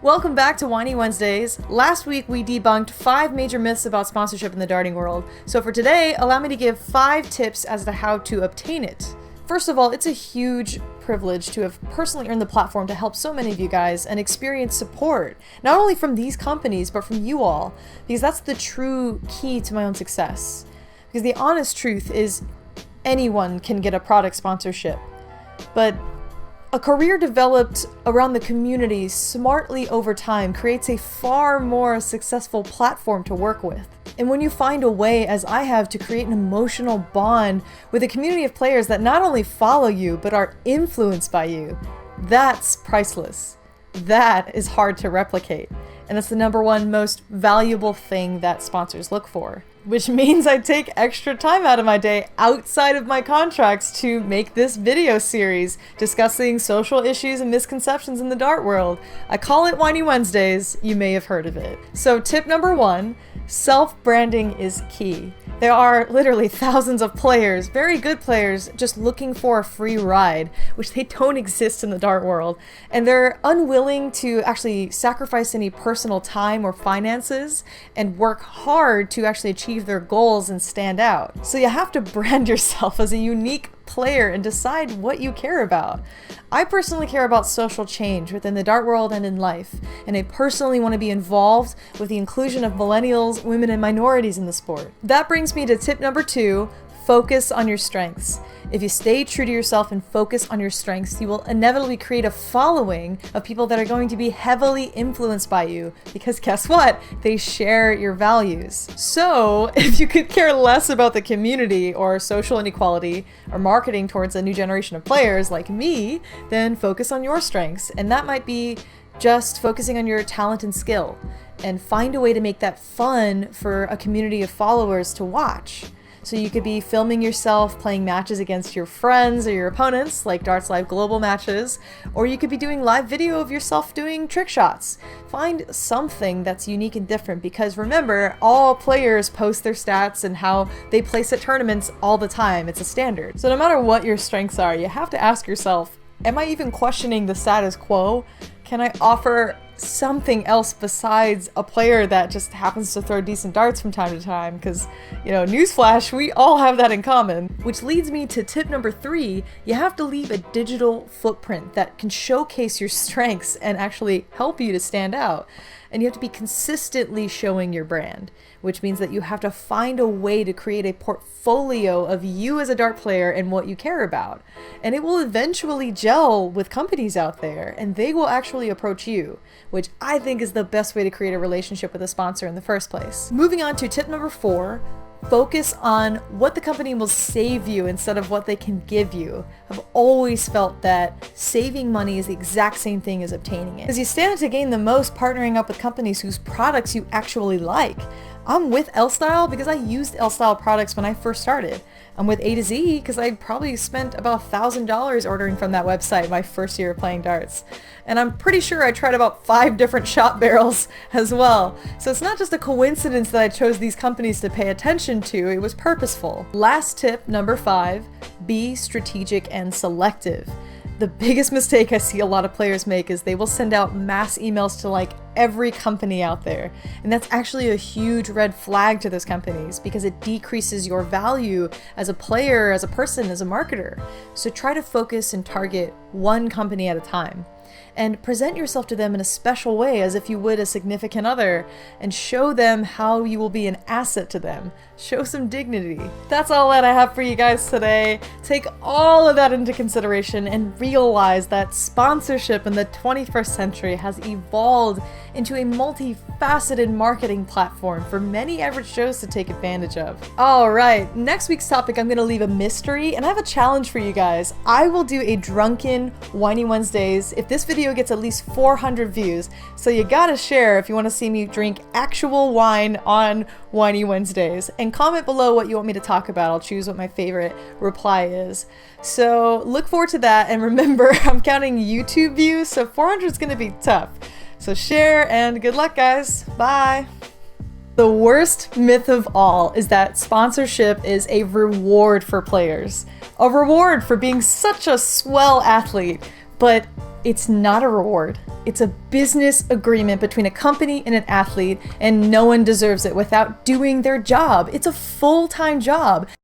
Welcome back to Whiny Wednesdays. Last week we debunked 5 major myths about sponsorship in the darting world. So for today, allow me to give 5 tips as to how to obtain it. First of all, it's a huge privilege to have personally earned the platform to help so many of you guys and experience support, not only from these companies, but from you all, because that's the true key to my own success. Because the honest truth is anyone can get a product sponsorship, but a career developed around the community smartly over time creates a far more successful platform to work with. And when you find a way, as I have, to create an emotional bond with a community of players that not only follow you, but are influenced by you, that's priceless. That is hard to replicate. And it's the #1 most valuable thing that sponsors look for. Which means I take extra time out of my day outside of my contracts to make this video series discussing social issues and misconceptions in the dart world. I call it Whiny Wednesdays. You may have heard of it. So tip #1, self-branding is key. There are literally thousands of players, very good players, just looking for a free ride, which they don't exist in the dart world. And they're unwilling to actually sacrifice any personal time or finances and work hard to actually achieve their goals and stand out. So you have to brand yourself as a unique player and decide what you care about. I personally care about social change within the dart world and in life, and I personally want to be involved with the inclusion of millennials, women, and minorities in the sport. That brings me to tip #2, focus on your strengths. If you stay true to yourself and focus on your strengths, you will inevitably create a following of people that are going to be heavily influenced by you, because guess what? They share your values. So if you could care less about the community or social inequality or marketing towards a new generation of players like me, then focus on your strengths. And that might be just focusing on your talent and skill, and find a way to make that fun for a community of followers to watch. So you could be filming yourself playing matches against your friends or your opponents, like Darts Live Global matches, or you could be doing live video of yourself doing trick shots. Find something that's unique and different, because remember, all players post their stats and how they place at tournaments all the time. It's a standard. So no matter what your strengths are, you have to ask yourself, am I even questioning the status quo? Can I offer something else besides a player that just happens to throw decent darts from time to time? Because, you know, newsflash, we all have that in common. Which leads me to tip #3, you have to leave a digital footprint that can showcase your strengths and actually help you to stand out. And you have to be consistently showing your brand, which means that you have to find a way to create a portfolio of you as a dart player and what you care about. And it will eventually gel with companies out there, and they will actually approach you, which I think is the best way to create a relationship with a sponsor in the first place. Moving on to tip #4, focus on what the company will save you instead of what they can give you. I've always felt that saving money is the exact same thing as obtaining it, because you stand to gain the most partnering up with companies whose products you actually like. I'm with L-Style because I used L-Style products when I first started. I'm with A to Z because I probably spent about $1,000 ordering from that website my first year of playing darts. And I'm pretty sure I tried about 5 different shot barrels as well. So it's not just a coincidence that I chose these companies to pay attention to, it was purposeful. Last tip, #5, be strategic and selective. The biggest mistake I see a lot of players make is they will send out mass emails to like every company out there. And that's actually a huge red flag to those companies, because it decreases your value as a player, as a person, as a marketer. So try to focus and target one company at a time. And present yourself to them in a special way as if you would a significant other, and show them how you will be an asset to them. Show some dignity. That's all that I have for you guys today. Take all of that into consideration and realize that sponsorship in the 21st century has evolved into a multifaceted marketing platform for many average Joes to take advantage of. Alright, next week's topic I'm going to leave a mystery, and I have a challenge for you guys. I will do a drunken Whiny Wednesdays if this video gets at least 400 views, so you gotta share if you want to see me drink actual wine on Whiny Wednesdays, and comment below what you want me to talk about. I'll choose what my favorite reply is. So look forward to that, and remember, I'm counting YouTube views, so 400 is going to be tough. So share, and good luck guys. Bye! The worst myth of all is that sponsorship is a reward for players. A reward for being such a swell athlete. But it's not a reward. It's a business agreement between a company and an athlete, and no one deserves it without doing their job. It's a full-time job.